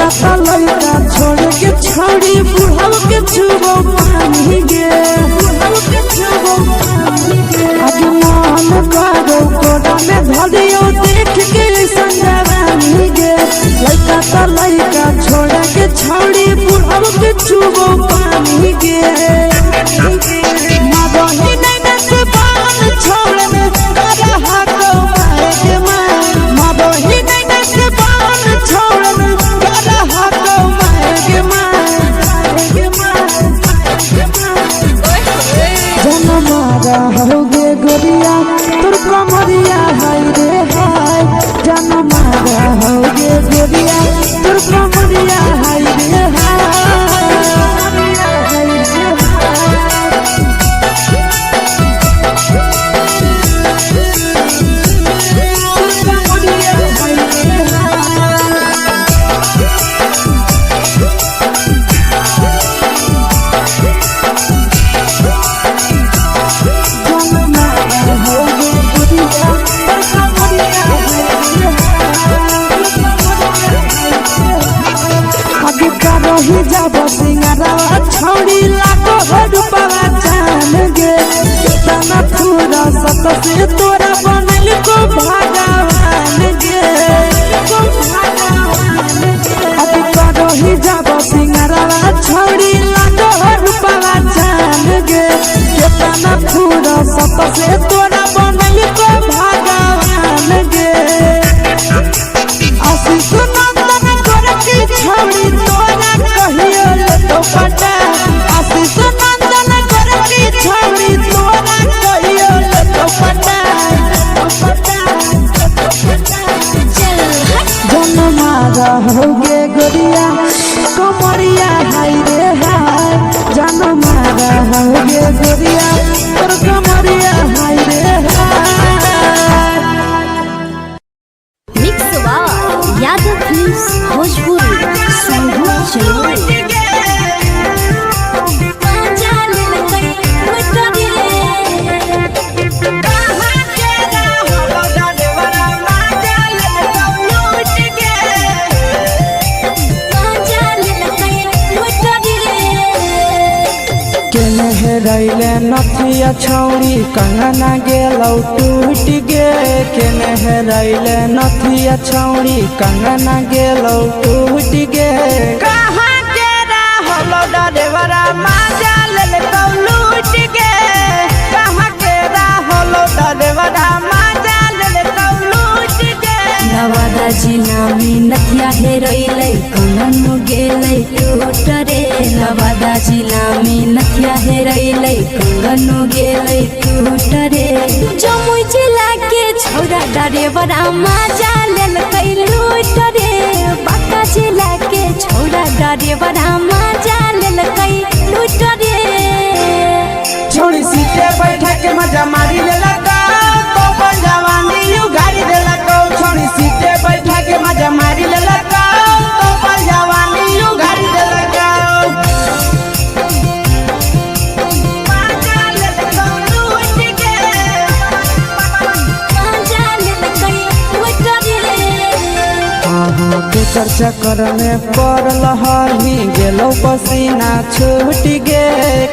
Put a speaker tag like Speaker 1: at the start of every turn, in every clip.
Speaker 1: लड़का तो लड़का छोड़ के छोड़ी बुढ़ाव के छुबो पानी गे आगे मन करो कोड़ा में धरियो देख के संजवानी गे लड़का तो लड़का छोड़ के छोड़ी बुढ़ाव के छुबो पानी गे मादोही नैना से बाल छोड़ में करा हाथो माए के माँ मादोही नैना से बाल छोड़ में करा हाथो माए के माँ जनमारा होगे गोरिया तुर कमरिया हाय रे हाय जनमारा होगे गोरिया तुर कमरिया हाय रे हाय ही जब सिंगारवा छोड़ी लागो रूपवा जान गे तना पूरा सत से तोरा बनल को भगवान गे अभी करो ही जब सिंगारवा छोड़ी लागो रूपवा जान गे तना पूरा सत से तोरा बनल को भगवान गे आशीष नंदन करके छोड़ी तोरा कहियो तो पटा आशीष नंदन करके छोड़ी तोरा कहियो तो पटा जनमारा होगे गोरिया कमरिया हाय रे हाय जनमारा होगे गोरिया तोर कमरिया हाय रे हाय
Speaker 2: मिक्सवा यादव फिल्म्स भोजपुरी संगीत चलो
Speaker 1: रैले नथिया छौड़ी कंगना गेलौ टूट गे केने रैले नथिया छौड़ी कंगना गेलौ टूट गे कहाँ के रहलो डरेवरा माजा लेलकौ लूट गे कहाँ के रहलो डरेवरा माजा लेलकौ लूट गे
Speaker 2: नवादा जिला में नथिया हेरैलै कंगन गेलै टूट रे नवादा जिला में नथिया हेरैलै कंगन गेलै टूट रे जमुई जिला के छौरा डरेवरा माजा लेलकै लूट रे बांका जिला के छौरा डरेवरा माजा लेलकै लूट रे
Speaker 1: छोड़ी सीटे बैठा के मजा मारी लेलकौ तो जवानी उघारी देलकौ छोड़ी सीटे बैठा के मजा मारी लेलकौ तो जवानी उघारी देलकौ केकर चक्कर में पड़ल हरही गेलो पसीना छूट गे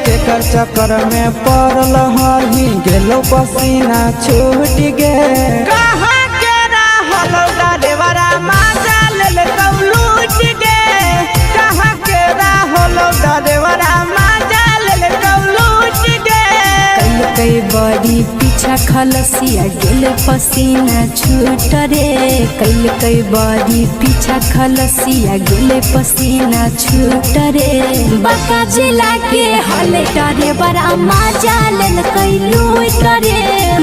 Speaker 1: केकर चक्कर में पड़ल हरही गेलो पसीना छूट गे कहाँ के रहलो डरेवरा माजा लेलकौ लूट गे कहाँ के रहलो डरेवरा माजा लेलकौ लूट गे
Speaker 2: कई बड़ी पीछा खलसिया गेल पसीना छूट रे कई बड़ी पीछा खलसिया गेल पसीना छूट रे बांका जिला के हले डरे बड़ा माजा लेलकै लूट रे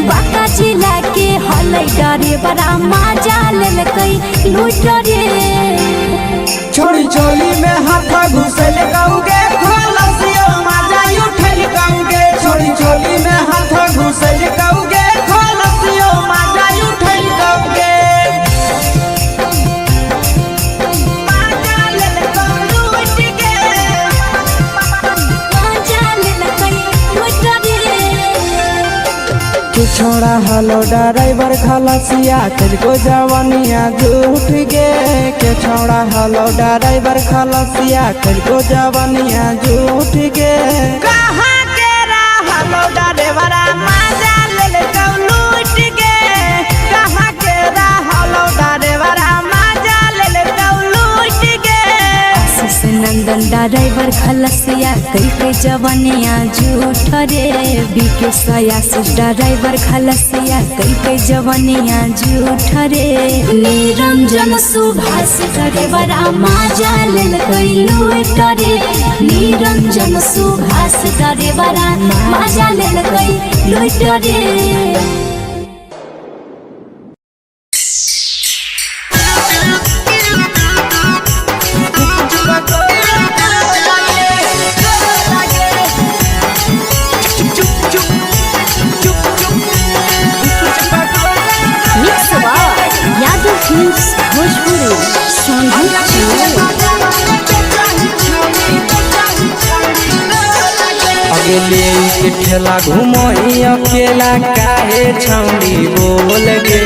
Speaker 2: बांका जिला के हले डरे बड़ा माजा लेलकै लूट रे
Speaker 1: छोड़ी चोली में हाथ घुसल कौगे खलसियो माजा उठल कौगे छोड़ी चोली में हाथ घुसल कौगे खलसियो माजा उठल कौगे छोड़ा हलो ड्राइवर खलसिया तुझको जवानिया झूठ गे के छोड़ा हलो ड्राइवर खलसिया तुझको जवानिया झूठ गे
Speaker 3: कहाँ के हलो ड्राइवर मजा ले लूट गे कहाँ के हलो ड्राइवर मजा ले लूट गे
Speaker 2: आशीष नंदन ड्राइवर खलसिया कई जवानिया झूठ रे बीके आशीष ड्राइवर खलसिया कई जवानिया झूठ रे निरंजन सुभाष ड्राइवर मजा ले लूट रे निरंजन सुभाष ड्राइवर मजा ले लूट रे
Speaker 1: अगले के ठेला घूमो अकेला काहे छौड़ी बोल गे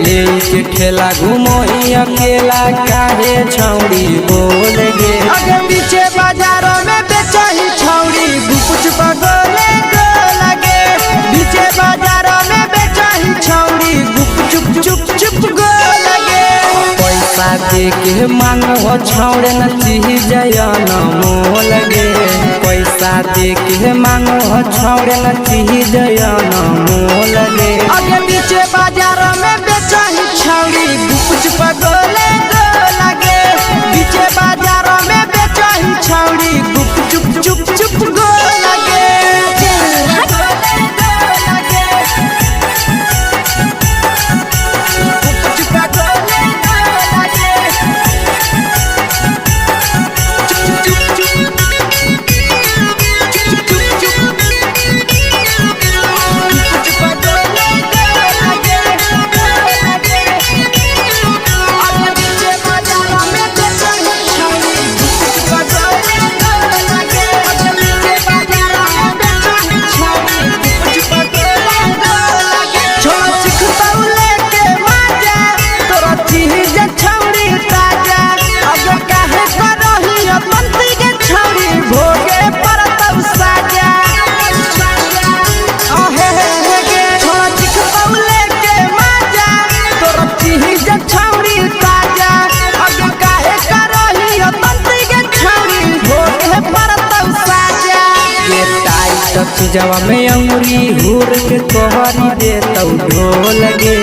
Speaker 1: ले के ठेला घूमो अकेला काहे छौड़ी बोल गे
Speaker 3: अगे पीछे बाजारों में बेचही छौड़ी गुपुच पगोले गो लगे पीछे बाजारों में बेचही छौड़ी गुप चुप चुप गो लगे
Speaker 1: पैसा दे के मांगो छौड़े न चीज न मोल गे पैसा दे के मांगो छौड़े न चीज न मोल गे
Speaker 3: अगे पीछे बाजारों में बेचही छौड़ी गुपुच पगोले गो लगे पीछे बाजारों में बेचही छौड़ी गुप चुप गो लगे
Speaker 1: जवा में अंगुरी हुर के कोहरी दे तौ ढोल गे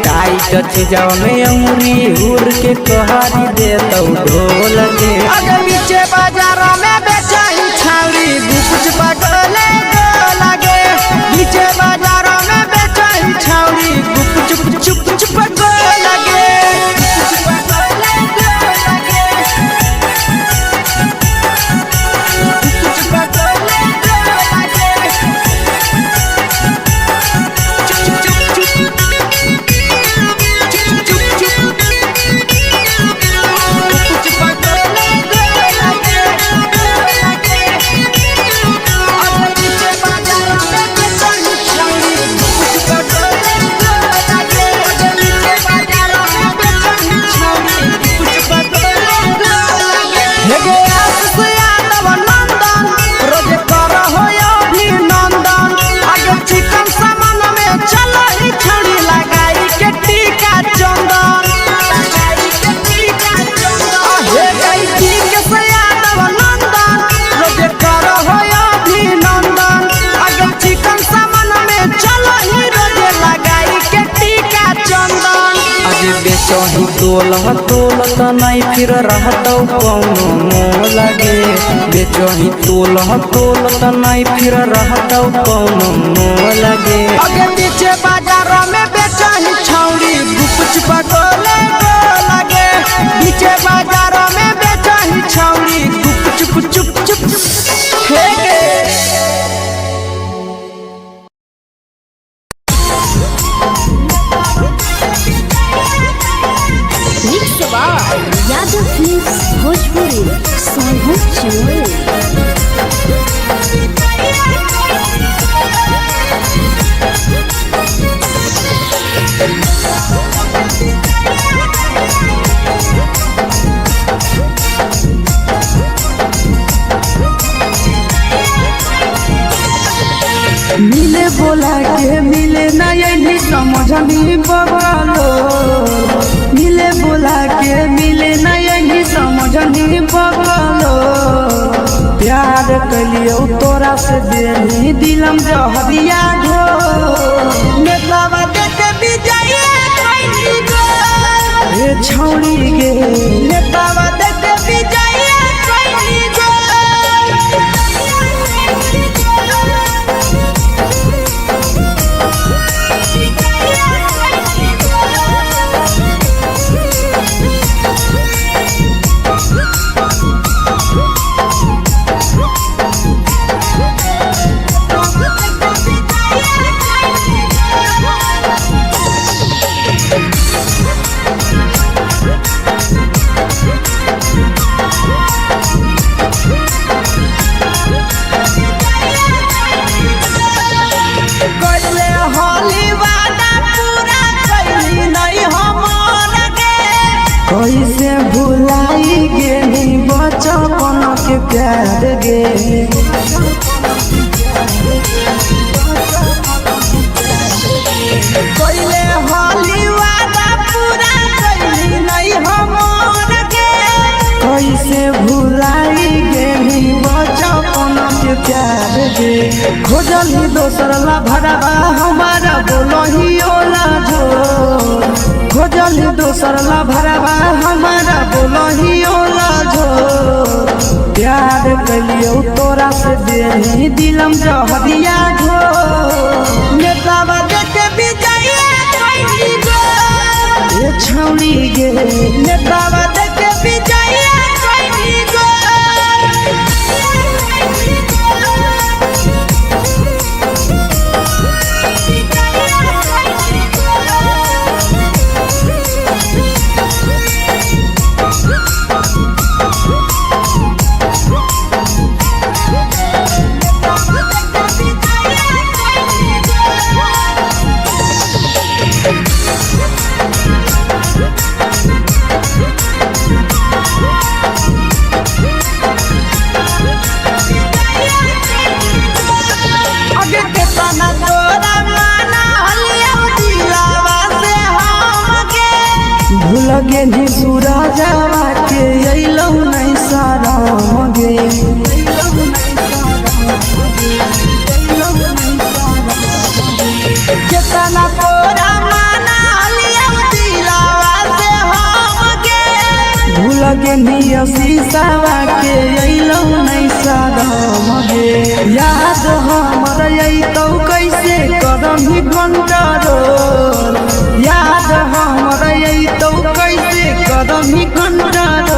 Speaker 1: टाइट जवा में अंगुरी हुर के कोहरी दे तौ ढोल गे
Speaker 3: अगे पीछे बाजारों में बेचही छौड़ी गुपुच पगोले गो लगे पीछे बाजारों में बेचही छौड़ी गुप चुप गो लगे
Speaker 1: बेचही तोल त नहीं फिर रहतौ कौनो मोल गे बेचही तोल त नहीं फिर रहतौ कौनो मोल गे
Speaker 3: अगे पीछे बाजारों में बेचही छौड़ी गुपुच पगोले गो लगे पीछे बाजारों में बेचही छौड़ी गुप चुप हे गे
Speaker 2: यादव फिल्म्स भोजपुरी सोनू चोर
Speaker 1: समझनी बगलो मिले बोला के मिले नहीं समझनी बगलो प्यार कलियो तोरा से बेनी दिलम जहरिया घो नेतावा देख विजय कैली गो ए छौड़ी गे नेतावा देख विजय कैली गो कैसे भुलाई गेली बचपन के प्यार गे कैले होली वादा पूरा कैली नहीं हमर गे कैसे भुलाई गेली बचपन के प्यार गे खोजली दोसर ला भरवा हमारा बोलही ओला जो खोजली दोसर ला भरवा हमारा बोलही ओला जो प्यार कलियो तोरा से देनी दिलम जहरिया घो नेतावा देख विजय कैली गो ए छौड़ी गे नेतावा देख विजय कैली गो भूलगे नी सूरजवा के अइलौ नहीं साराम गे केतना तोरा माना लिया दिलावा से हम गे भूलगे नी शीशावा के अइलौ नहीं साराम गे याद हमर अइतौ कैसे करही कंट्रोल याद हमर अइतौ कैसे करही कंट्रोल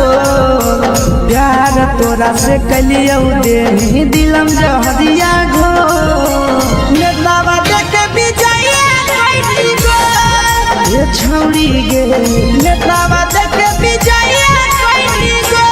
Speaker 1: प्यार तोरा से कलियो देनी दिलम जहरिया घो नेतावा देख विजय कैली गो ए छौड़ी गे नेतावा देख विजय कैली गो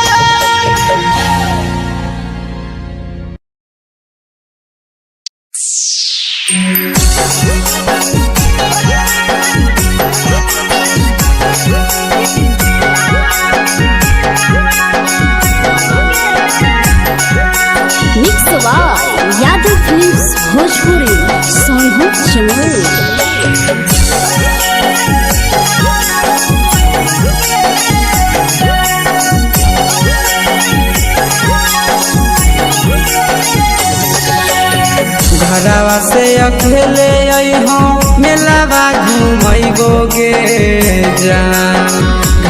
Speaker 2: यादव फिल्म्स भोजपुरी सोनू चमोली
Speaker 1: घरवा से अकेले अइहो मेलावा घूमैबो गे जान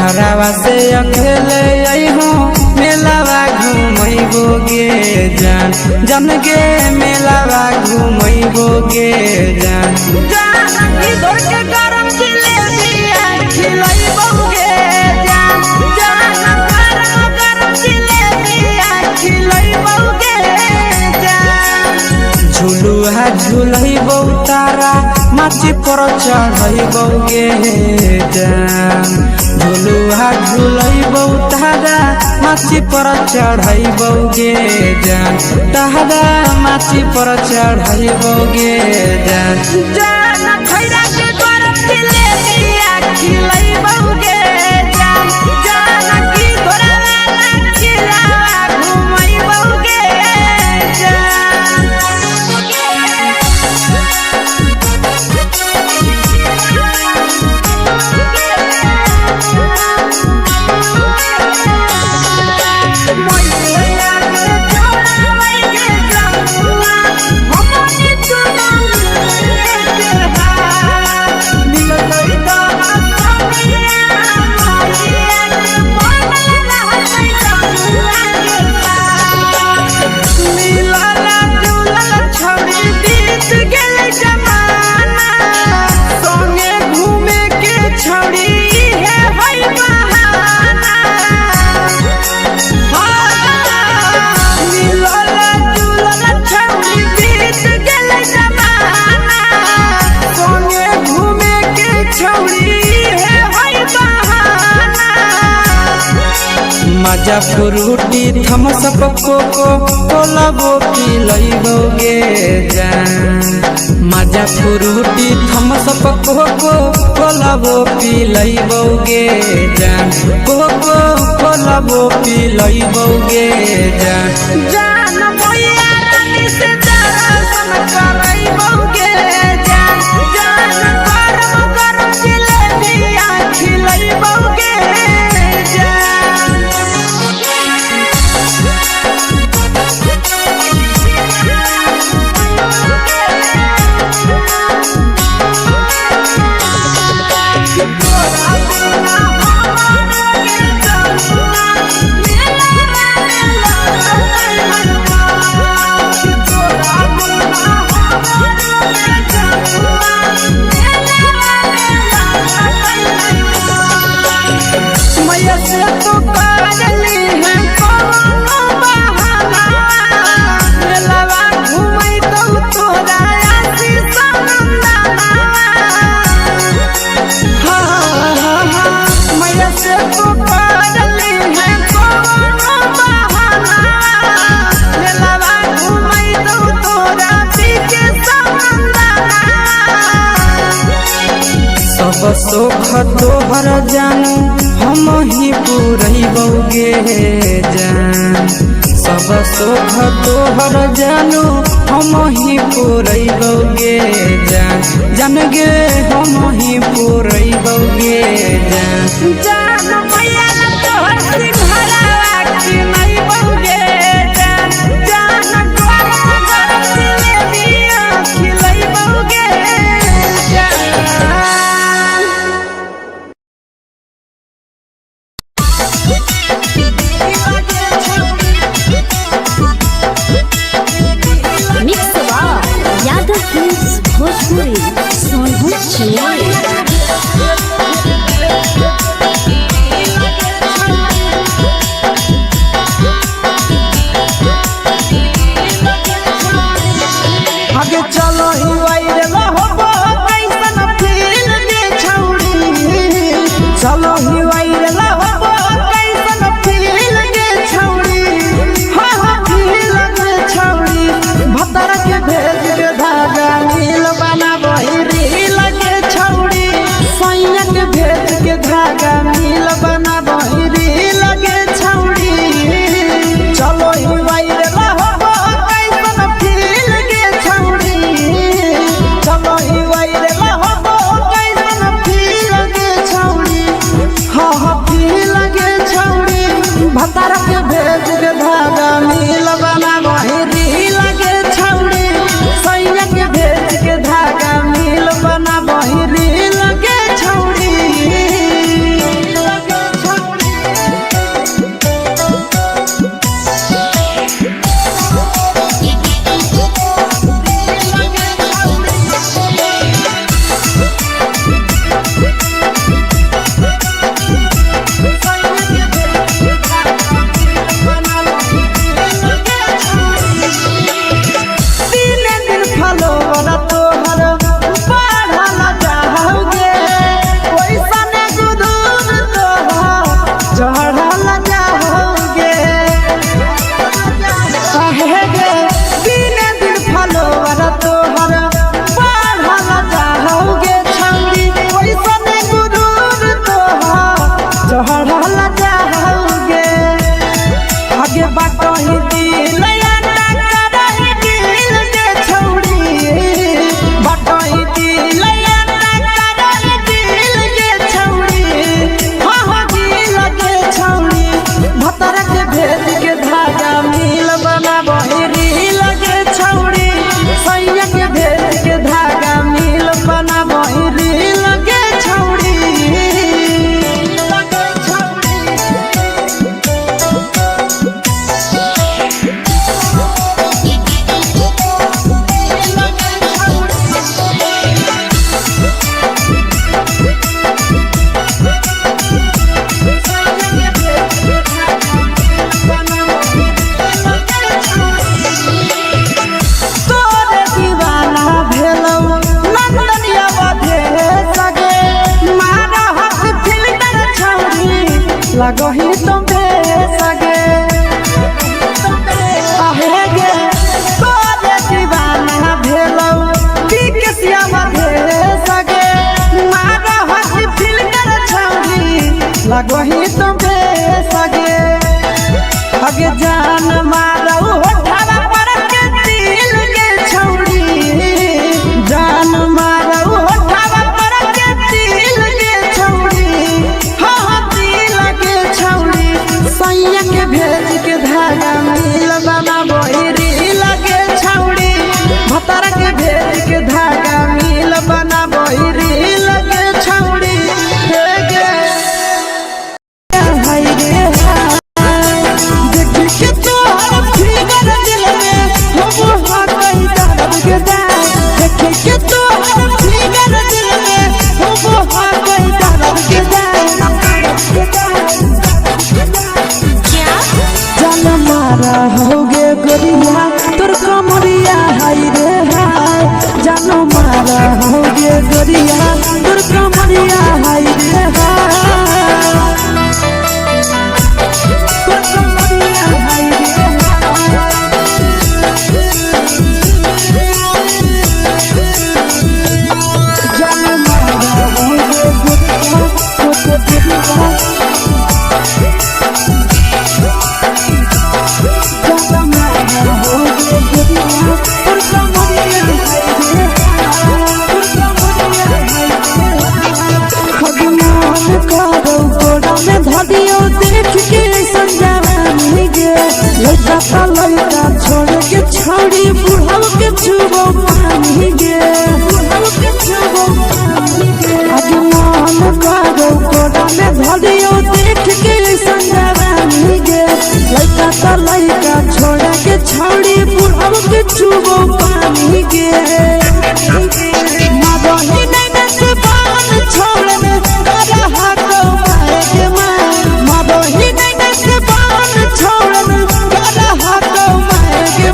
Speaker 1: घरवा से अकेले अइहो मेलावा घूमैबो गे जान जन गे मेलावा घूमैबो गे जान जान इधर के गरम जिलेबिया खिलैबो गे जान जान गरम जिलेबिया खिलैबो गे जान झुलुहा झुलैबो तारा माची पर चढ़ैबो गे जान झुलुहा झुलैबो तारा माची पर चढ़ैबो गे जान तारा माची पर चढ़ैबो गे जान जान खैरा के गरम जिलेबिया खिलैबो गे जान जान की घोड़ा वाला खिलावा घुमैबो गे जान
Speaker 3: छौरी है होई बहाना।
Speaker 1: मजा फ्रूटी थम्स अप कोको कोला वो पी लइबोगे जान। मजा फ्रूटी थम्स अप कोको कोला वो पी लइबोगे जान। कोको कोला वो पी लइबोगे जान।
Speaker 3: जान मोया रानी से दर्शन करइबोगे जान। जान गरम गरम जिलेबिया खिलइबोगे जान। मैया से तो करली है कोनो बहाना। मेलावा घूमै तो तोरा आसी सनंदना। मैया से तो करली है कोनो बहाना। मेलावा घूमै तो तोरा पीके सनंदना।
Speaker 1: सब सुख तोहर जानू हम ही पूरइबोगे जान। सब सुख तोहर जानू हम ही पूरइबोगे जान। जान गे हम ही पूरइबोगे जान।
Speaker 3: जान मैया तोहर सिंघरावा खिलइबोगे जान। जान गरम गरम जिलेबिया खिलइबोगे जान।
Speaker 2: मिक्स यादव फिल्म्स भोजपुरी सोनू चिड़िया।
Speaker 1: लगो ही तुम सगे आहे गे तोरे दीवाना भेलौ बिकसिया भेल सगे मारा हसी फिल्टर छौरी लगो ही तुम सगे अगे जान मारो होठवा पर के दिल के छौरी जान मारो होठवा पर के दिल के छौरी हाँ दिल के छौरी सैया के भेज के धागा मिल बना बोरी लगे छौरी भतर के भेज के धागा मिल बना बोरी लगे छौरी हे गे हाय रे होगे गोरिया तोर कमरिया हाय रे हाय जानो मारा होगे गोरिया तोर कमरिया हाय रे हाय तोर कमरिया हाय रे जानो मारा होगे गोरिया तोर कमरिया देख के संजानी गे लड़का लड़का छोड़ के छौड़ी बुढ़ाव के छुबो पानी गे आगे मन करो कोड़ा में धरियो देख के संजानी गे लड़का लड़का छोड़ के छौड़ी बुढ़ाव के छुबो पानी गे मादोही नहीं से बान छोड़ में करा हाथों मारे के मादोही नहीं से बान छोड़ में करा हाथों मारे के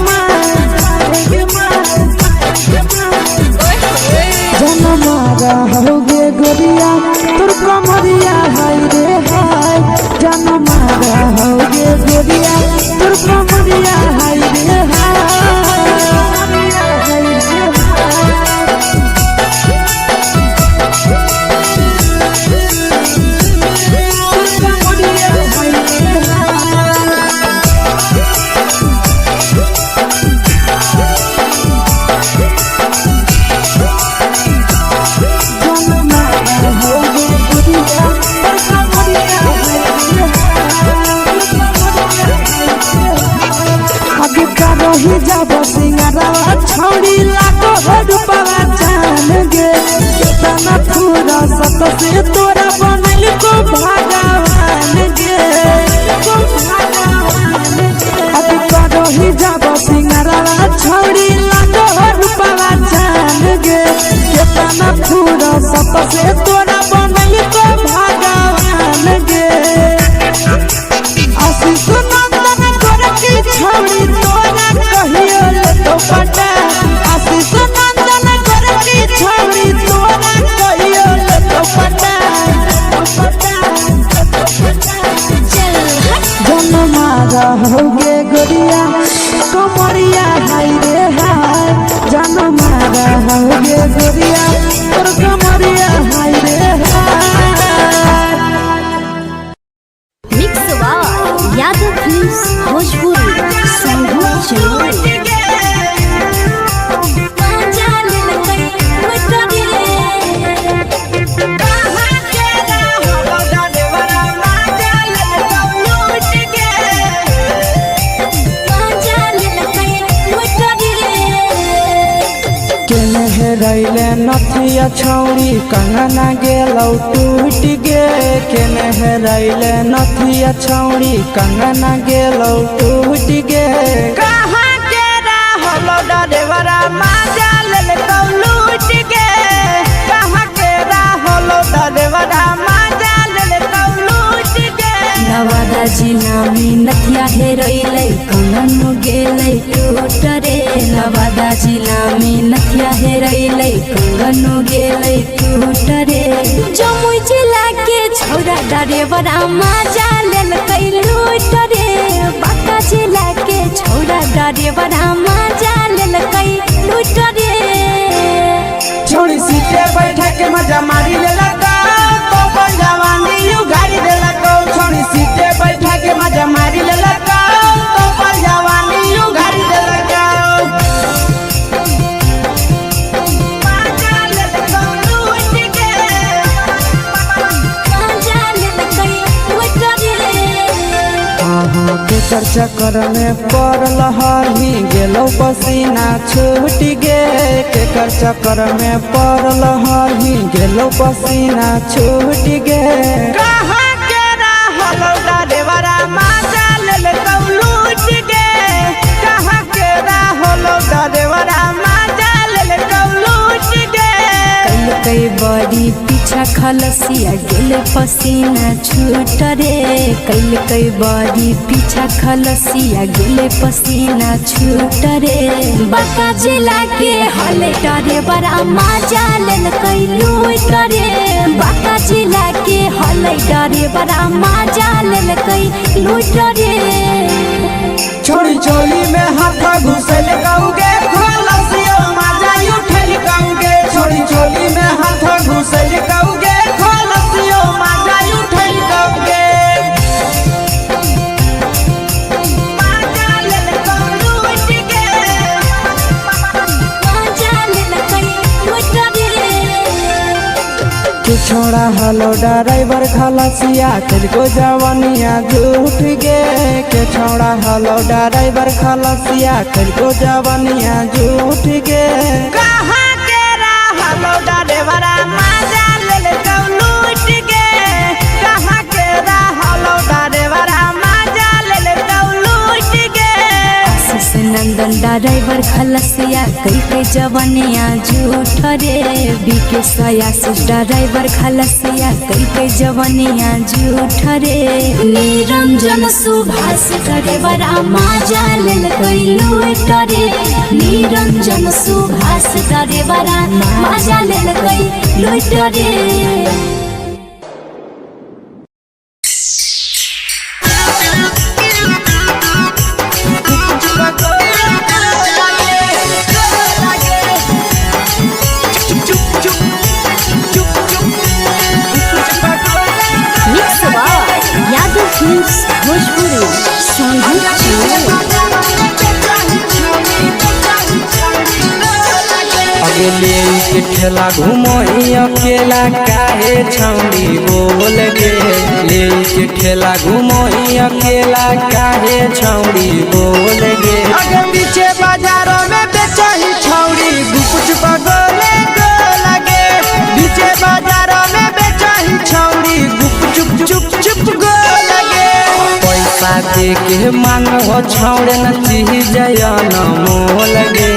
Speaker 1: जन मारा होगे गोरिया तोर कमरिया हाय रे हाय जन मारा होगे गोरिया तोर कमरिया हाय रे हाय ही जब सिंगारा छौड़ी लागो रुपवा जान गे तना पूरा सत से तोरा बनल को भगवान गे अभी करो ही जब सिंगारा छौड़ी लागो रुपवा जान गे तना पूरा सत से तोरा बनल को भगवान गे आशीष नंदन कर की छौड़ी तोरा कहियो ले तो पटा आशीष नंदन कर की छौड़ी तोरा कहियो ले तो पटा जन मारा होगे गोरिया कमरिया हाय रे हाय जन मारा होगे गोरिया तोर कमरिया हाय रे हाय
Speaker 2: मिक्स वाह यादव फिल्म्स भोजपुरी संगीत चैनल
Speaker 1: रैले नथिया छौड़ी कंगना गेलौ टूट गे केने हेरैले नथिया छौड़ी कंगना गेलौ टूट गे कहाँ के रहलो डरेवरा माजा लेलकौ लूट गे कहाँ के रहलो डरेवरा माजा लेलकौ लूट गे
Speaker 2: नवादा जिला में नथिया हेरैले कंगन गेलै टूट रे नवादा जिला में नथिया हेरैले कंगन गेलै टूट रे जमुई जिला के छौरा डरेवरा माजा डरेवरा मजा लेलकै लूट रे
Speaker 3: छोड़ी सीटे बैठा के मजा मारी लेलका तो अपन जवानी यू गाड़ी देलका छोड़ी सीटे बैठा के मजा मारी लेलका तो अपन जवानी यू गाड़ी देलका
Speaker 1: केकर चक्कर में पड़ल हही गेलो पसीना छूट गे केकर चक्कर में पड़ल हही गेलो पसीना छूट गे
Speaker 3: कहाँ के रहल डरेवरा मजा लेलका लूट गे कहाँ के रहल डरेवरा मजा लेलका लूट गे
Speaker 2: कई बड़ी पीछा खलसिया गेल पसीना छूट रे कई बड़ी पीछा खलसिया गेल पसीना छूट रे बाका जिला के हले डरे बड़ा मजा लेलकै लूट रे बाका जिला के हले डरे बड़ा मजा लेलकै लूट रे
Speaker 3: छोड़ी चोली में हाथ घुसल कौगे खलसियो मजा उठल कौगे छोड़ी चोली में हाथ घुसल कौगे खलसियो मजा उठल कौगे मजा लेलका लूट गे
Speaker 2: मजा लेलकै लूट रे
Speaker 1: तू छोड़ा हलो ड्राइवर खलसिया तेरे जवानिया झूठ गे के छोड़ा हलो ड्राइवर खलसिया तेरे जवानिया झूठ गे
Speaker 3: कहाँ के रहल डरेवरा मजा लेलका लूट गे कहाँ के रहल डरेवरा मजा लेलका लूट गे
Speaker 2: आशीष नंदन ड्राइवर खलसिया कई जवानिया झूठ रे बीके आशीष ड्राइवर खलसिया कई जवानिया झूठ रे निरंजन सुभाष ड्राइवरा मजा लेलकै लूट रे निरंजन सुभाष ड्राइवरा मजा लेलकै लूट रे यादव फिल्म्स भोजपुरी
Speaker 1: अगले के ठेला घूमो अकेला काहे छौड़ी बोल गे ले के ठेला घूमो अकेला काहे छौड़ी बोल गे
Speaker 3: आगे पीछे बाजारों में बेचही छौड़ी गुपुच पगोले गो लगे पीछे बाजारों में बेचही छौड़ी गुप चुप चुप चुप गो लगे
Speaker 1: पैसा दे के मांगो छौड़े न चीज न मोल गे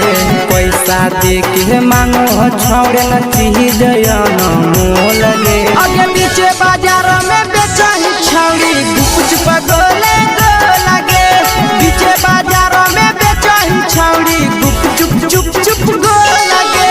Speaker 1: पैसा दे के मांगो छौड़े न चीज न मोल गे
Speaker 3: आगे पीछे बाजारों में बेचही छौड़ी गुपुच पगोले गो लगे पीछे बाजारों में बेचही छौड़ी गुप चुप चुप चुप गो लगे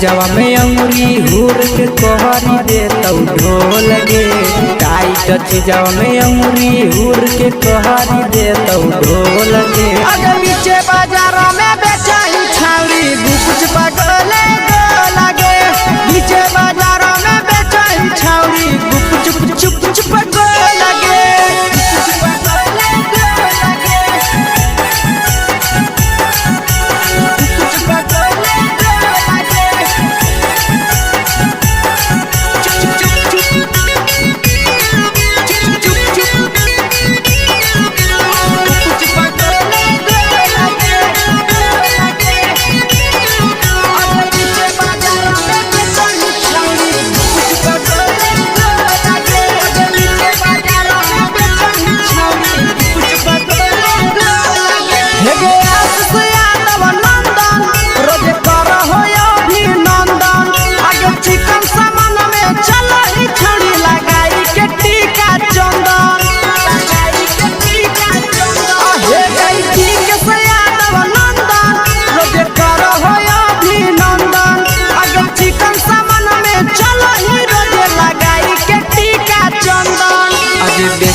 Speaker 1: जवा में अंगुरी हुर के कोहरी दे तौ ढोल गे टाइट चीजवा में अंगुरी हुर के कोहरी दे तौ ढोल गे
Speaker 3: अगर पीछे बाजारों में बेचही छौड़ी गुपुच पगोले गो लगे पीछे बाजारों में बेचही छौड़ी गुप चुप चुप चुप गो लगे गुप चुप पगोले गो लगे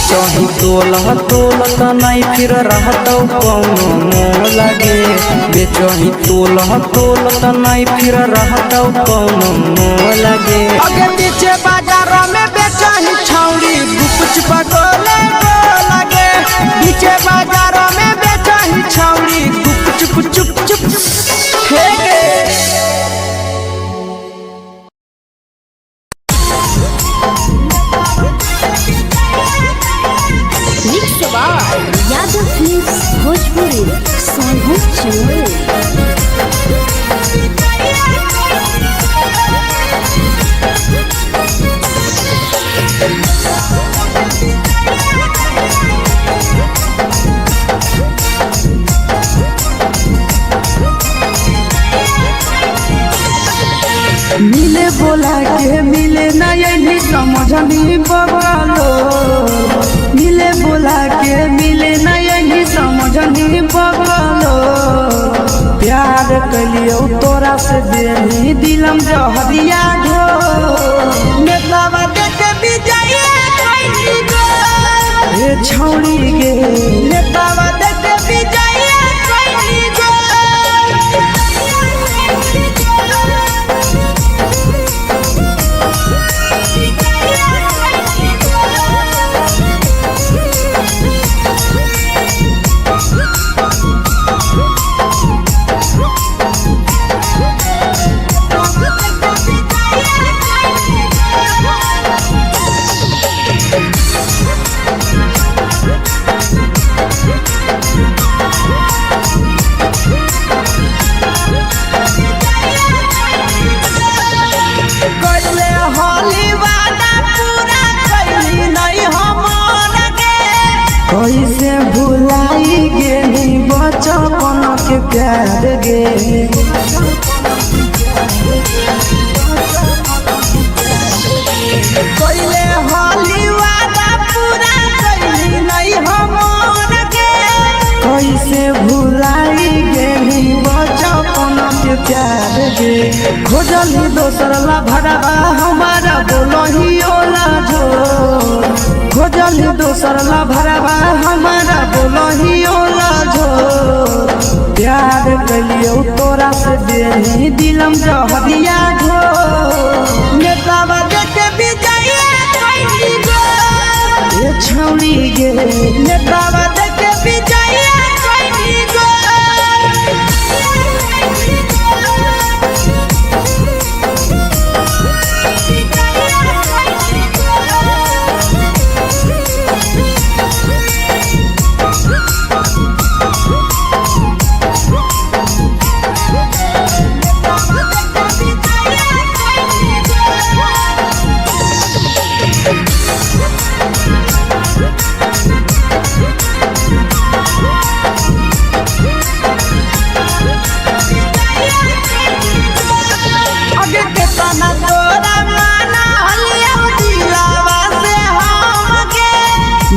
Speaker 1: बेचही तोलत नहीं फिर रहतौ कौनो मोह लगे बेचही तोलत नहीं फिर रहतौ कौनो मोह लगे
Speaker 3: आगे पीछे बाजारों में बेचही छौड़ी गुपचुप गोले लगे पीछे बाजारों में बेचही छौड़ी गुपचुप चुप चुप
Speaker 2: यादव फिल्म्स भोजपुरी सोनू चमोली।
Speaker 1: मिले बोला के मिले नहीं समझनी बगलो मिले बोला के मिले नहीं समझनी बगलो प्यार कलियो तोरा से देनी दिलम जहरिया घो
Speaker 3: नेतावा देखे विजय कोई गो
Speaker 1: ए छौड़ी गे
Speaker 3: नेतावा देखे विजय कोई गो
Speaker 1: कैसे भुलाई गेली बचपन के प्यार गे
Speaker 3: कोइले हाली वादा पूरा कैली नहीं हमर के
Speaker 1: कैसे भुलाई गेली बचपन के प्यार गे खोजली दोसर ला भरवा हमारा बोलही ओला जो खोजली दोसर ला भरवा हमारा बोलही ओला जो प्यार कलियो तोरा से देनी दिलम जहरिया घो
Speaker 3: नेतावा देखे विजय कोई गो
Speaker 1: ए छौड़ी गे
Speaker 3: नेतावा देखे विजय कोई गो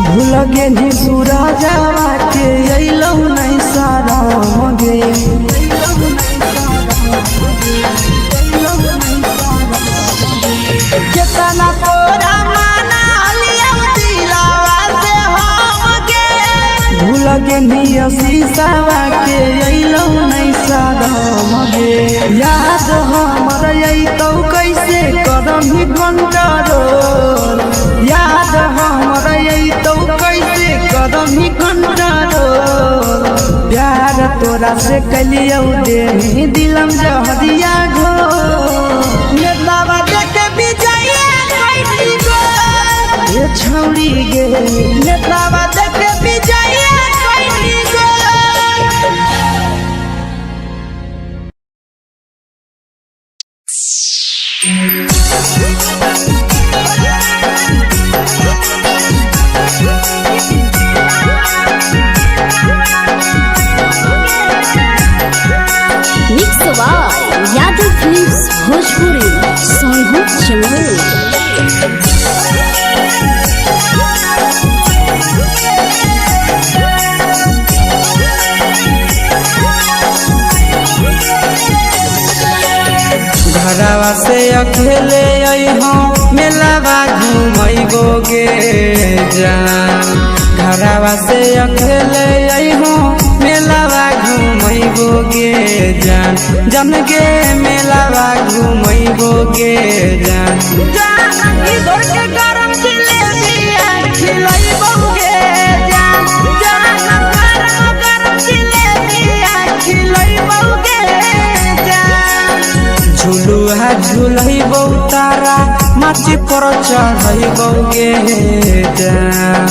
Speaker 1: भूल गेली सूरजवा के अइलौ नहीं साराम गे
Speaker 3: केतना तोरा माना लिया दिलावा से हम के
Speaker 1: भूल गेली शीशावा के अइलौ नहीं साराम गे याद हमर अइतौ कैसे करम ही कंट्रोल याद हमर अइतौ कैसे करम ही कंट्रोल प्यार तोरा से कलियो देनी दिलम जहरिया घो
Speaker 3: नेतावा देखे विजय कोई गो
Speaker 1: ए छौड़ी गे
Speaker 3: नेतावा देखे विजय कोई गो
Speaker 2: यादव फिल्म्स भोजपुरी सोनू चमोली।
Speaker 1: घरवा से अकेले अइहो मेलावा घूमैबोगे जान घरवा से अकेले अइहो मेलावा घूमैबोगे जान जन गे मेलावा घूमैबोगे जान
Speaker 3: इधर के गरम जिलेबिया खिलैबोगे जान गरम जिलेबिया खिलैबोगे जान
Speaker 1: झुलुहा झुलैबौ तारा माची पर चढ़ैबोगे जान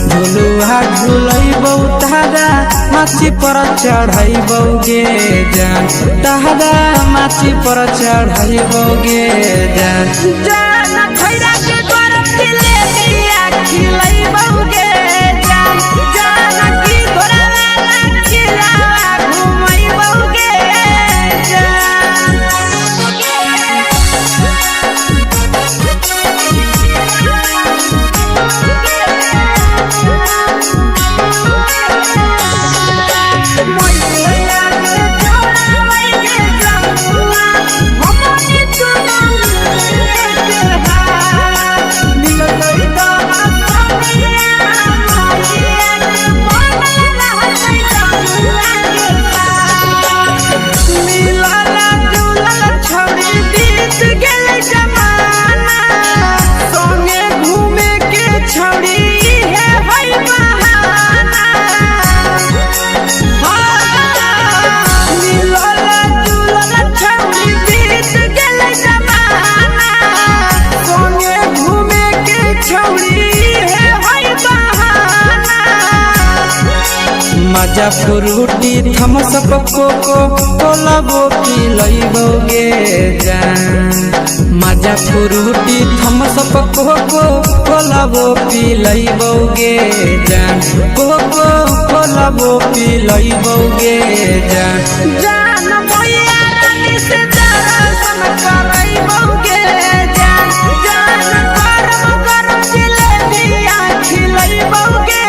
Speaker 1: झुलुहा झुलैबौ तारा माची पर चढ़ैबोगे जान तारा माची पर चढ़ैबोगे जान
Speaker 3: खैरा के गरम जिलेबिया खिलैबोगे जान की घोड़ावाला किलावा घुमैबोगे जान
Speaker 1: मजा फ्रूटी थमसप कोको कोलाबो पिलैबोगे जान मजा फ्रूटी थमसप कोको कोलाबो पिलैबोगे जान कोको कोलाबो पिलैबोगे जान
Speaker 3: जान भैया रानी से दर्शन करैबोगे जान गरम जिलेबिया खिलैबोगे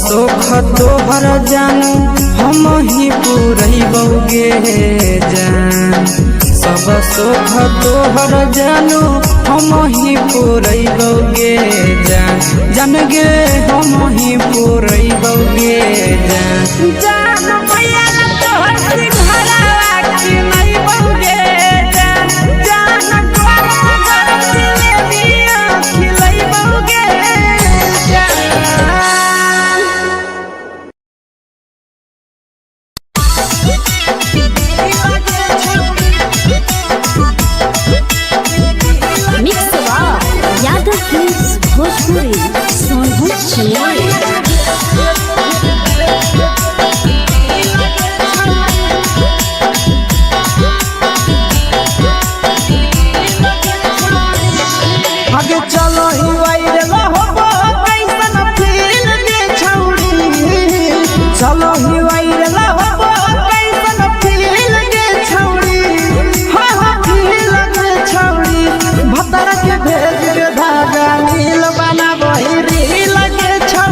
Speaker 1: सोख तोहर जानू हम ही पुरैबोगे जान सब सोख तोहर जानू हम ही पुरैबोगे जान जन गे हम ही पुरैबोगे
Speaker 3: जान भैया तोहर सिंघरावा खिलैबोगे जान गरम जिलेबिया खिलैबोगे
Speaker 2: भोजपुरी सोनू
Speaker 3: आगे चलो ही वायरल होबो कैसन फील दे छौड़ी चलो ही वायरल होबो कैसन फील दे छौड़ी हाँ फील दे छौड़ी भतर के भेज के धागा नील बना वही रील के छौड़ी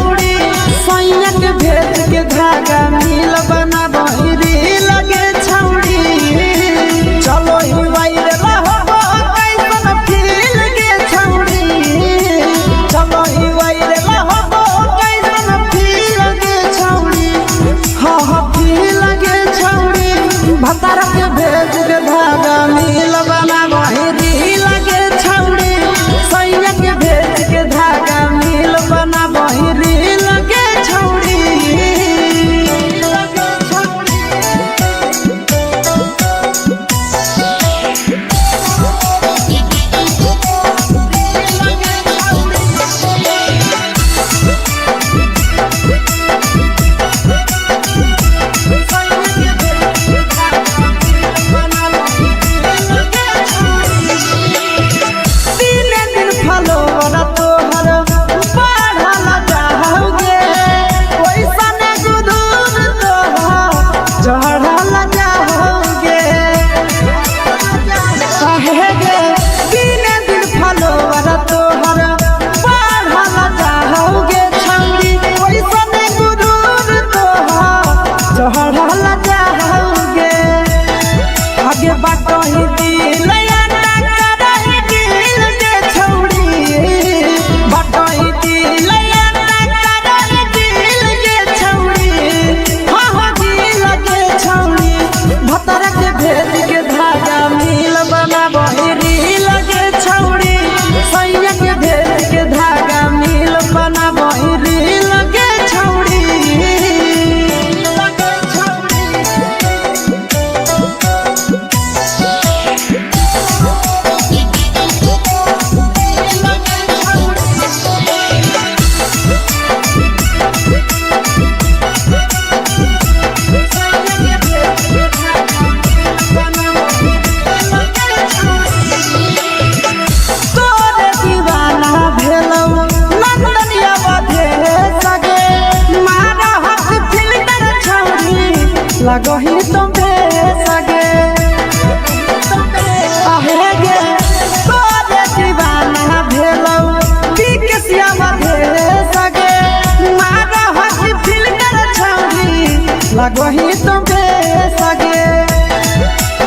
Speaker 3: लगो ही तो बेसगे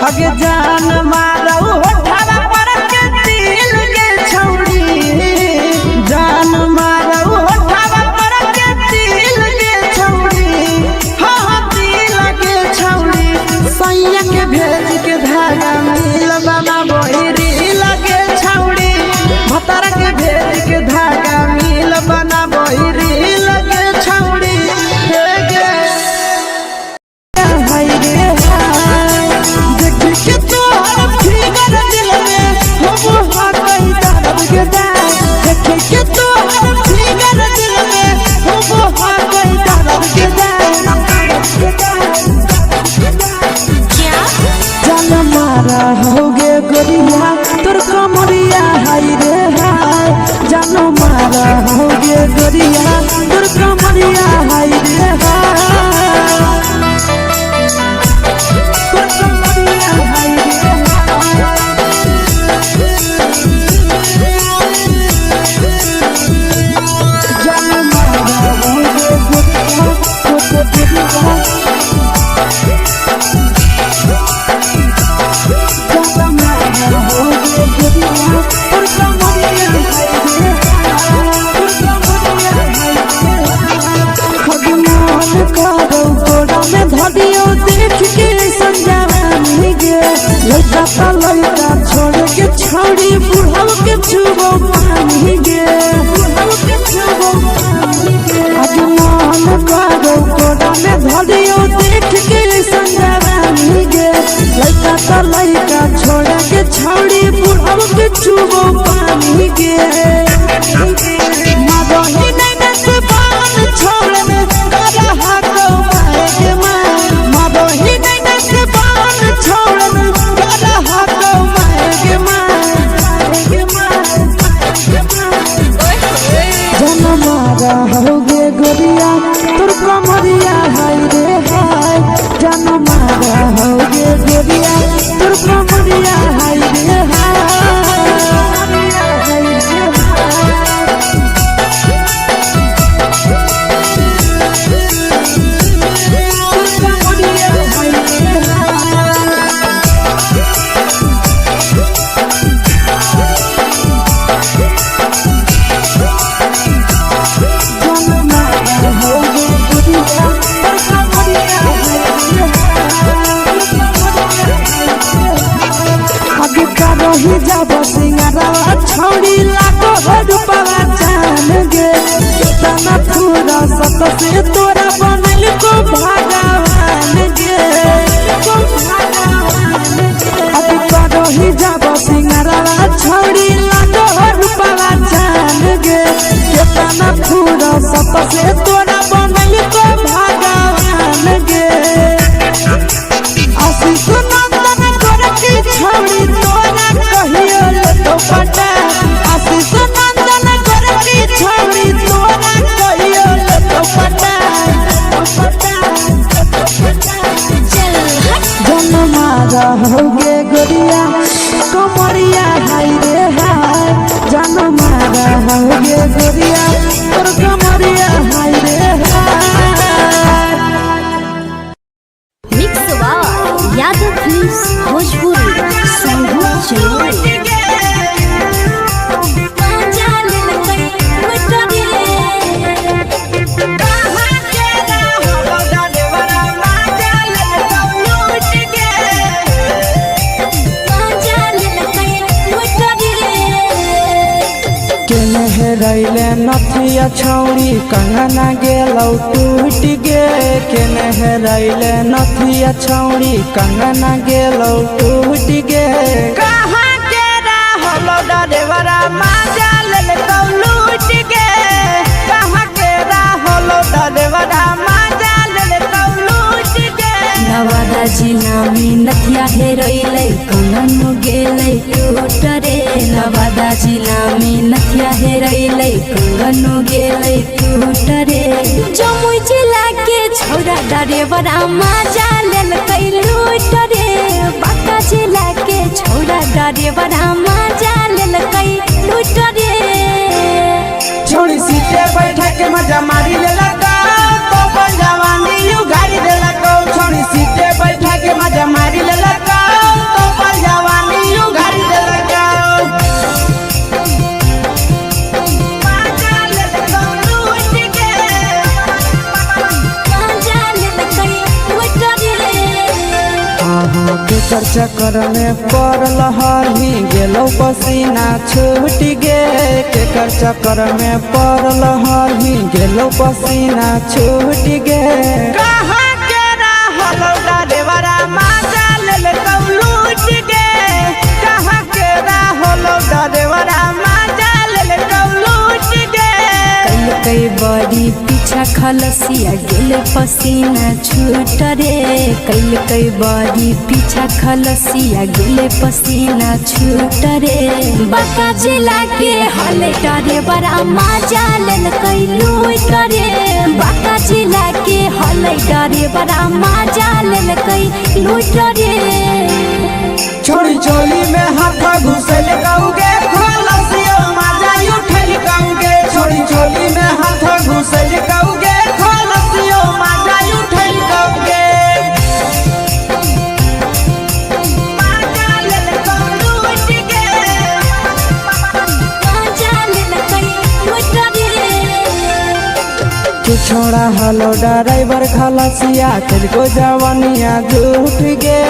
Speaker 3: अगे जान मारो होठवा पर के दिल के छौड़ी जान मारो होठवा पर के दिल के छौड़ी हाँ दिल के छौड़ी सैया के भेज के धागा मिल बाबा बोहिरी लगे छौड़ी भतार के भेज के धागा मिल बना बोहिरी लगे छौड़ी हे गे हाय रे हाय देख के तोहर फिगर दिल में हो हाथ कहीं दर्द के दाग देख के तोहर फिगर दिल में हो हाथ कहीं दर्द के जान मारा होगे गोरिया तोर कमरिया हाय रे हाय जान मारा होगे गोरिया तोर कमरिया हाय रे हाय तोर कमरिया हाय रे जान मारा होगे गोरिया तोर कमरिया धडियो देख के संजावानी गे लड़का का लड़का छोड़ के छौड़ी बुढ़ाव के छुबो पानी गे बुढ़ाव के छुबो पानी गे आज मन करो कोड़ा में धडियो देख के संजावानी गे लड़का का लड़का छोड़ के छौड़ी बुढ़ाव के छुबो पानी गे मदही नहीं न से बान छोड़ में करा हाथ मारे के मदही नहीं न से बान छोड़ में करा हाथ मारे के जन मारा होगे गोरिया तोर कमरिया हाय रे हाय जन मारा होगे गोरिया तोर कमरिया हाय रे ही जब सिंगारवा छौड़ी लागो हो रूपवा जान गे तना पूरा सत से तोरा बनल को भगवान गे अब करो ही जब सिंगारवा छौड़ी लागो हो रूपवा जान गे तना पूरा सत से तोरा बनल को भगवान गे आशीष नंदन गोरखी छौड़ी तोरा कहियो तो पटा आशीष नंदन गोरखी छौड़ी तोरा कहियो तो पटा जन मारा होगे गोरिया कमरिया हाय रे हाय जन मारा होगे गोरिया तोर कमरिया हाय रे हाय
Speaker 2: मिक्स वाव यादव फिल्म्स भोजपुरी संगीत चैनल
Speaker 1: रैले नथिया छौड़ी कंगना गेलौ टूट गे केने रैले नथिया छौड़ी कंगना गेलौ टूट गे
Speaker 3: कहाँ के रहलो डरेवरा माजा लेलकौ लूट गे कहाँ के रहलो डरेवरा माजा लेलकौ लूट गे
Speaker 2: नवादा जिला में नथिया हेरोइलै कंगनो गेलै टूट रे नवादा जिला में नथिया हेरोइलै कंगनो गेलै टूट रे जमुई जिला के छौड़ा डरेवरा माजा लेलकै लूट रे बांका जिला के छौड़ा डरेवरा माजा लेलकै लूट रे
Speaker 3: छोड़ी सीटे बैठा के मजा मारी लेलक तो जवानी यू गाड़ी देलक
Speaker 1: केकर चक्कर में पड़ल हही गेलो पसीना छूट गे केकर चक्कर में पड़ल हही गेलो पसीना छूट गे
Speaker 3: कहाँ के रहलो डरेवरा माजा ले लूट गे कहाँ के रहलो डरेवरा माजा ले लूट गे
Speaker 2: कई बड़ी पीछा खलसिया गेले पसीना छूट रे कई बड़ी पीछा खलसिया गेले पसीना छूट रे बाका जिला के हले डरे बड़ा मजा लेल कई लूट रे बाका जिला के हले डरे बड़ा मजा लेल कई लूट रे
Speaker 3: छोड़ी चोली में हाथ घुसल गाऊंगे खलसियो माजा उठल गाऊंगे छोड़ी चोली में हाथ घुसल गाऊंगे खलसियो माजा उठल गाऊंगे माजा ले लूट गे
Speaker 2: मजा लेल कई लूट रे
Speaker 1: तू छोड़ा हलो ड्राइवर खलसिया तुझको जवानिया झूठ गे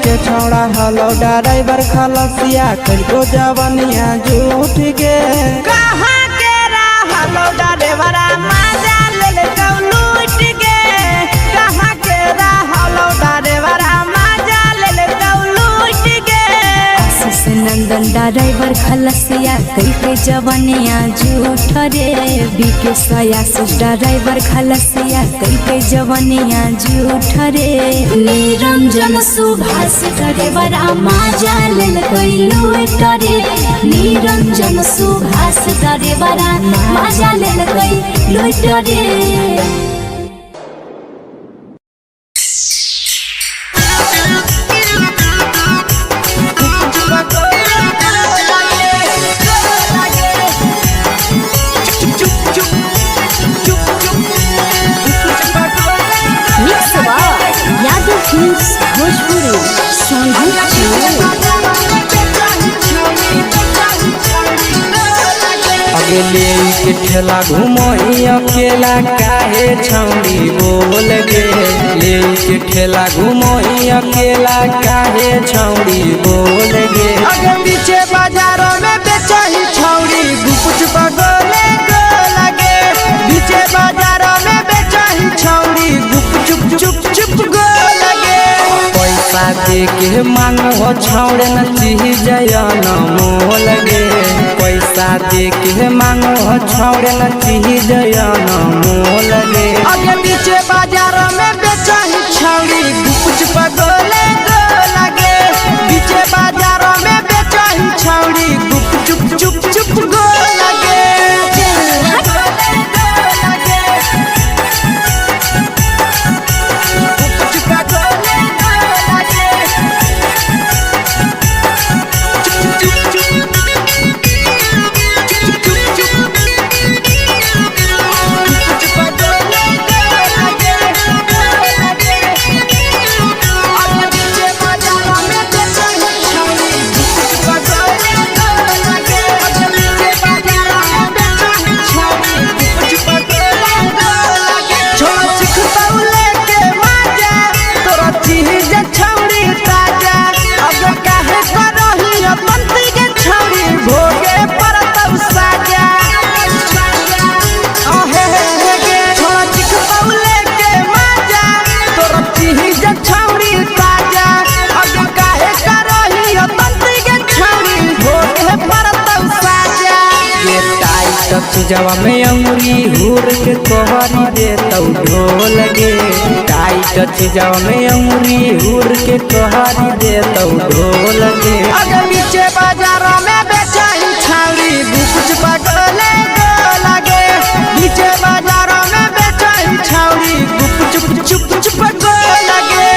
Speaker 1: के छोड़ा हलो ड्राइवर खलसिया तुझको जवानिया झूठ गे
Speaker 3: कहाँ के रहलो डरेवरा माजा ले लूट गे कहाँ के रहलो डरेवरा माजा ले लूट गे
Speaker 2: आशीष नंदन ड्राइवर खलसिया कई के जवानिया झूठ रे बीके आशीष ड्राइवर खलसिया कई के जवानिया झूठ रे निरंजन सुभाष ड्राइवर मजा लेल कई लूट रे निरंजन सुभाष ड्राइवर मजा लेल कई लूट रे यादव फिल्म्स भोजपुरी
Speaker 1: अगले के ठेला घूमो अकेला काहे छौड़ी बोल गे ले के ठेला घूमो अकेला काहे छौड़ी बोल गे
Speaker 3: अगे पीछे बाजारों में बेचही छौड़ी गुपुच पगोले गो लगे पीछे बाजारों में बेचही छौड़ी गुप चुप चुप चुप गो लगे
Speaker 1: पैसा दे के मांगो छौड़े न चीज न मोल गे पैसा दे के मांगो छौड़े न चीज न मोल गे
Speaker 3: अगे पीछे बाजारों में बेचही छौड़ी गुपुच पगोले गो लगे पीछे बाजारों में बेचही छौड़ी गुप चुप चुप चुप गो लगे
Speaker 1: जवा में अंगुरी हुर के तोहरी दे तौ ढोल गे टाइट जवा में अंगुरी हुर के तोहरी दे तौ ढोल गे
Speaker 3: अगे पीछे बाजारों में बेचही छौड़ी गुपुच पगोले गो लगे पीछे बाजारों में बेचही छौड़ी गुप चुप चुप चुप गो लगे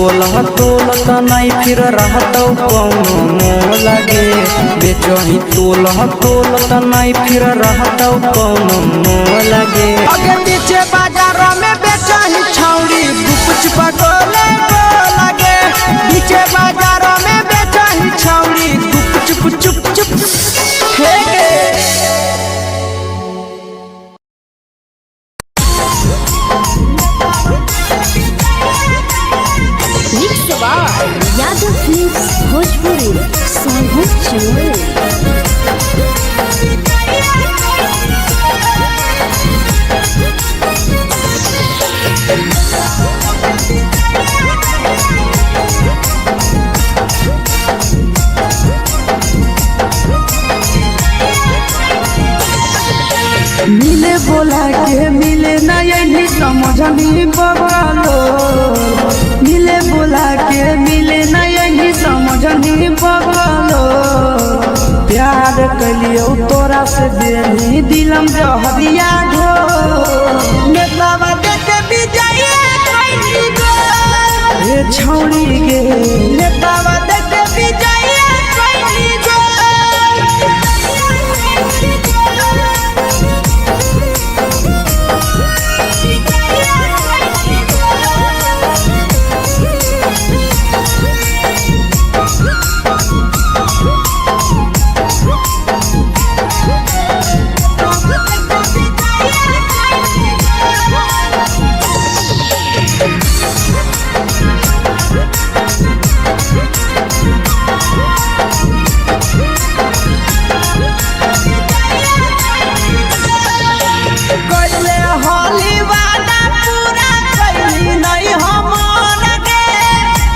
Speaker 1: तोलह तोलत नहीं फिर रहतौ कौनो मोल गे बेचही तोलह तोलत नहीं फिर रहतौ कौनो मोल गे
Speaker 3: आगे पीछे बाजारों में बेचही छौड़ी गुपच पकोले लगे पीछे बाजारों में बेचही छौड़ी गुप चुप चुप चुप हे
Speaker 2: यादव फिल्म्स भोजपुरी सोनू चमोली।
Speaker 1: मिले बोला के मिले ना यही समझनी बगलो मिले बोला के मिले ना यही समझनी बगलो प्यार कलियो तोरा से देनी दिलम जहरिया घो
Speaker 3: नेतावा देखे भी जाइए कोई गो
Speaker 1: ए छौड़ी गे
Speaker 3: नेतावा देखे भी जाइए कोई गो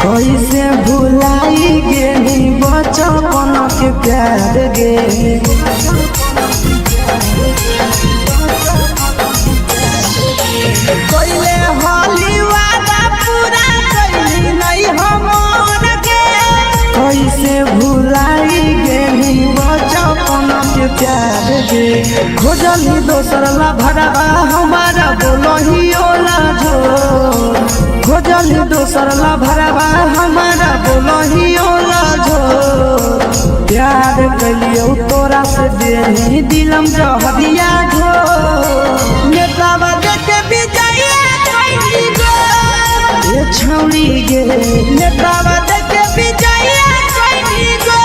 Speaker 1: कैसे भुलाई गेली बचपन के प्यार गे
Speaker 3: कोइले होली वादा पूरा कैली नहीं हमर के
Speaker 1: कैसे भुलाई गेली बचपन के प्यार गे खोजली दोसर ला भरवा हमारा बोलही ओला जो खोजली दोसर ला भरवा हमारा बोलही ओला जो प्यार कलियो तोरा से देनी दिलम जहरिया घो
Speaker 3: नेतावा देखे भी जाइए कोई गो
Speaker 1: ए छौड़ी गे
Speaker 3: नेतावा देखे भी जाइए कोई गो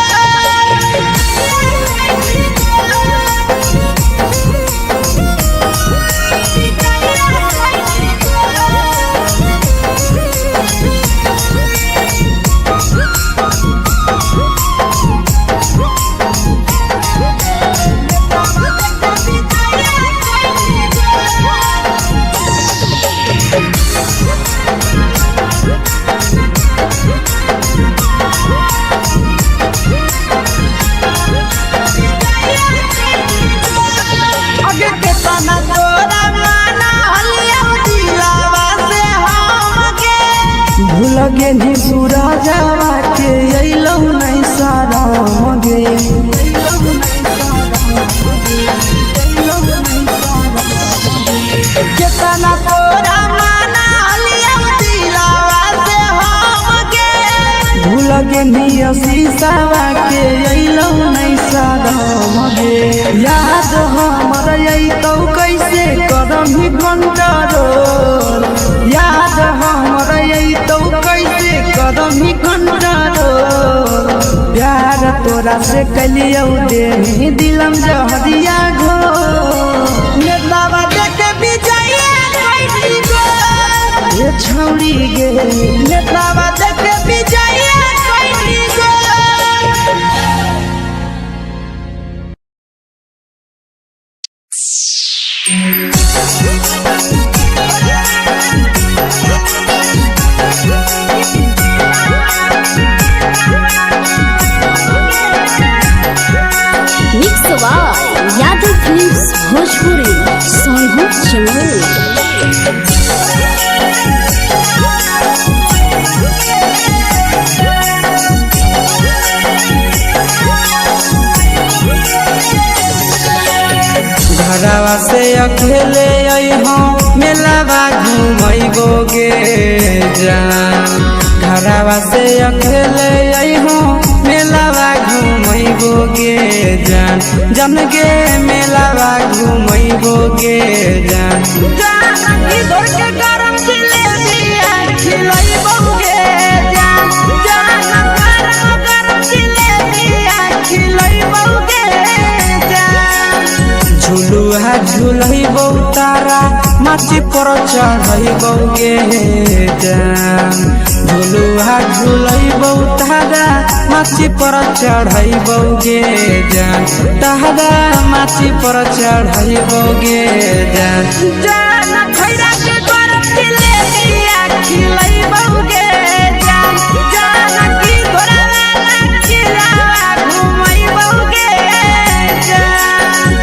Speaker 1: लगे नी सूरजवा के अइलौ नहीं साराम गे
Speaker 3: केतना तोरा माना लिया दिलावा से हम गे
Speaker 1: भूल गे नी शीशावा के अइलौ नहीं साराम गे याद हमर अइतौ कैसे करम कंट्रोल याद हमर अइतौ कैसे करम कंट्रोल प्यार तोरा से कलियो देनी दिलम जहरिया घो
Speaker 3: नेतावा देखे भी जाइए कोई गो
Speaker 1: ए छौड़ी गे
Speaker 3: नेतावा देखे भी जाइए कोई गो
Speaker 2: यादव फिल्म्स भोजपुरी सोनू चमोली।
Speaker 1: घरवा से अकेले अइहो मेलावा घूमैबो गे जान घरवा से अकेले अइहो मेलावा घूमैबो गे जान जन गे मेलावा घूमैबो गे जान
Speaker 3: जानकी घोर के गरम जिलेबिया खिलैबो गे जान गरम जिलेबिया खिलैबो गे जान
Speaker 1: झुलुहा झुलैबो तारा माची पर चढ़ैबो गे जान झुलुहा झुलैबो तारा माची पर चढ़ैबो गे जान तारा माची पर चढ़ैबो गे जान
Speaker 3: जान खैरा के गरम जिलेबिया खिलैबो गे जान जानकी घोरवाला खिलावा घुमैबो गे जान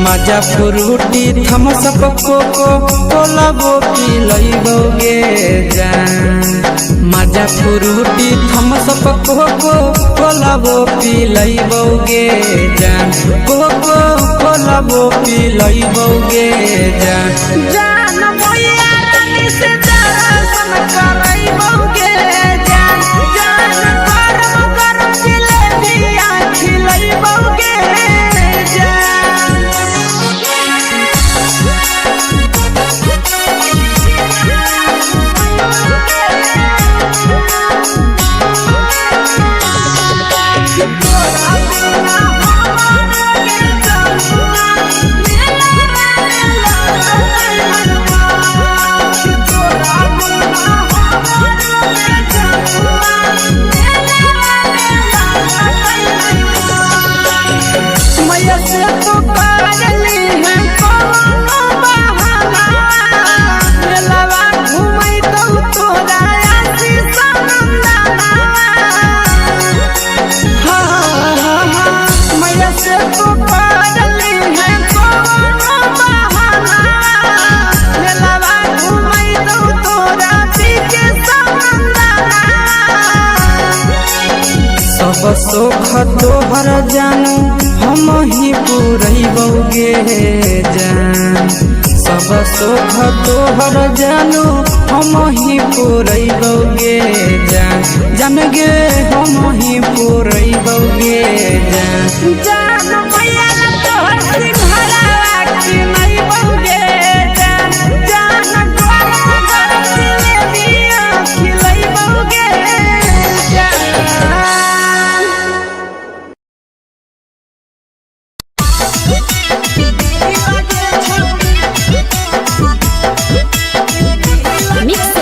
Speaker 1: मजा फ्रूटी थम्स अप कोको कोला वो पिलैबो गे जान मजा फ्रूटी थम्स अप कोको कोला वो पिलैबो गे जान कोको कोला वो पिलैबो गे जान
Speaker 3: जान मोया रानी से दर्शन करैबो गे जान गरम गरम जिलेबिया खिलैबो गे जान मैया से तो पागली है कोनो बहाना मेलावा घूमै तो तोरा आसी सनंदना मैया से तो पागली है कोनो बहाना मेलावा घूमै तो तोरा पीके सनंदना
Speaker 1: सब सुख तोहर जानू हम ही पुरैबो गे जान सब सुख तोहर जानू हम ही पुरैबो गे जान जन गे हम ही पुरैबो गे जान
Speaker 3: जान मैया तोहर सिंघरावा खिलैबो गे जान गरम गरम जिलेबिया खिलैबो गे जान
Speaker 2: मिक्स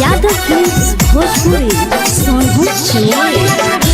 Speaker 2: यादव फिल्म्स भोजपुरी सोनभद्र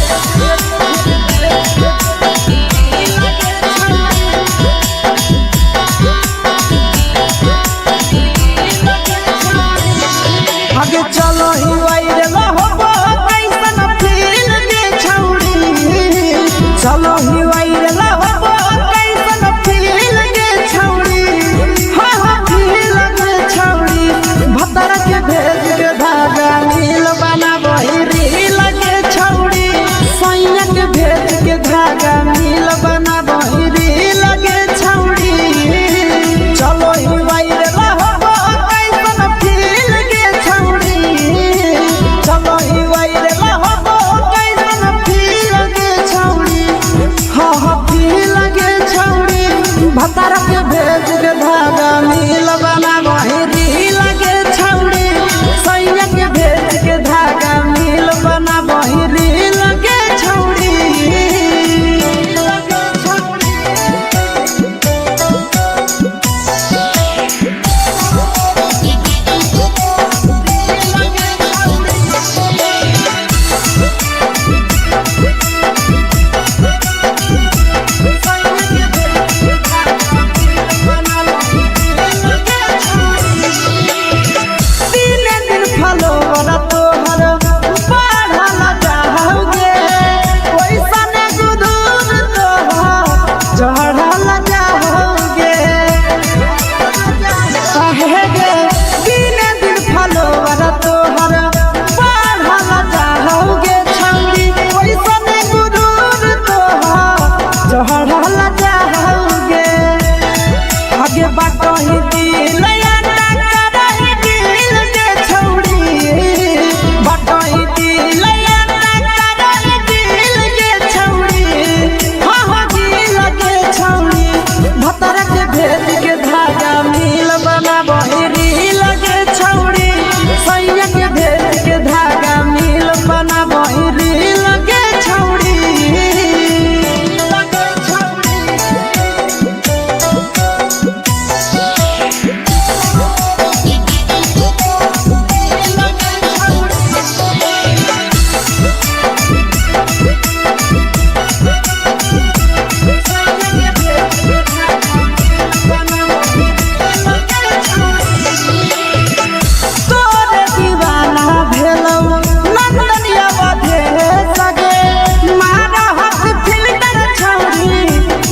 Speaker 3: बनाबो रील गे छौड़ी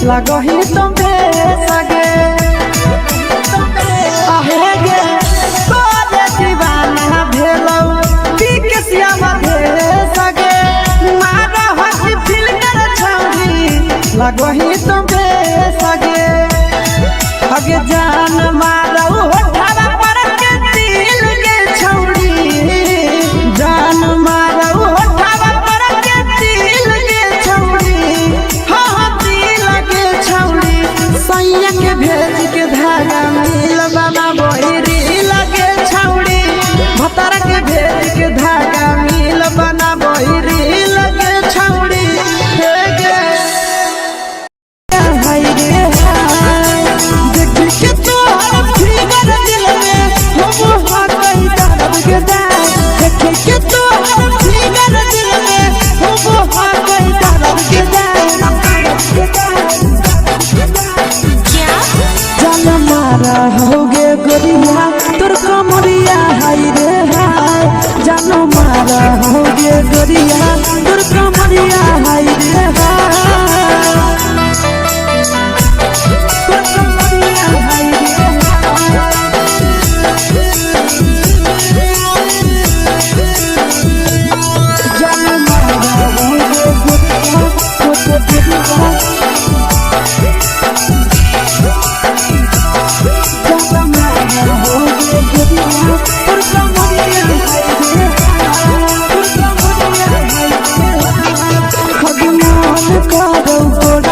Speaker 3: लगही तुम्हे सगे आहे गे तोरे दीवाना भेलौ बिकसिया मधे सगे मारा हसी फिल्टर छौरी लगही तुम्हे सगे अगे जान मारौ होठवा पर के दिल के छौरी जान मारौ होठवा पर के दिल के छौरी सैया के भेज के धागा मिल बनाबो रील गे छौड़ी भतारा के भेज के धागा मिल बनाबो रील गे छौड़ी हे गे हाय रे हाय देख के तोहर फिगर दिल में हो हाथ कहीं दर्द के दाग देख के तोहर फिगर दिल में हो हाथ कहीं दर्द के दाग जान मारा होगे गोरिया तोर कमरिया हाय रे हाय जान मारा होगे गोरिया तोर कमरिया हाय रे हाय तोर कमरिया हाय रे जान मारा होगे गोरिया तोर कमरिया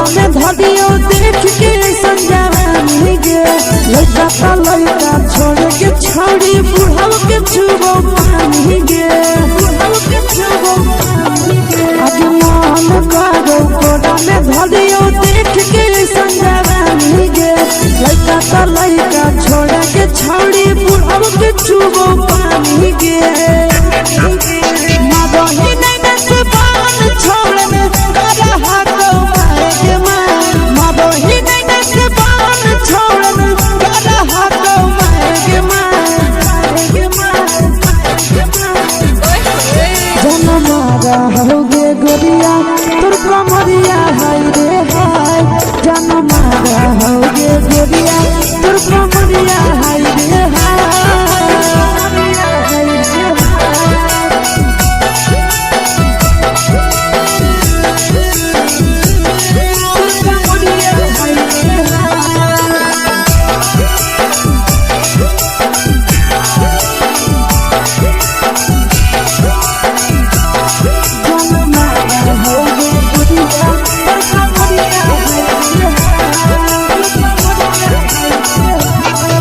Speaker 3: देख के संजानी गे लड़का लड़का छोड़ के छौड़ी बुढ़ाव के छुबो पानी गे आगे मन करो कोड़ा में धरियो देख के संजानी गे लड़का लड़का छोड़ के छौड़ी बुढ़ाव के छुबो पानी गे मादही नहीं नस पान छोड़ में करा हाथों मारे मादही नहीं नस पान छोड़ में करा हाथों मारे जन मारा होगे गोरिया तोर कमरिया हाय रे हाय जन मारा होगे गोरिया तोर कमरिया हाय रे हाय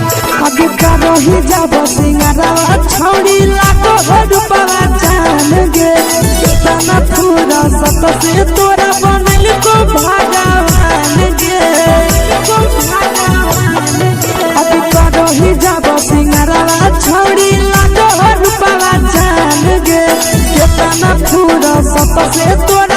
Speaker 3: ही जब सिंगारा छौड़ी लाखो रुपया जान गे तना पूरा सत से तोरा बनल को भगवान गे अभी करो ही जब सिंगारा छौड़ी लाखो रुपया जान गे तना पूरा सत से तोरा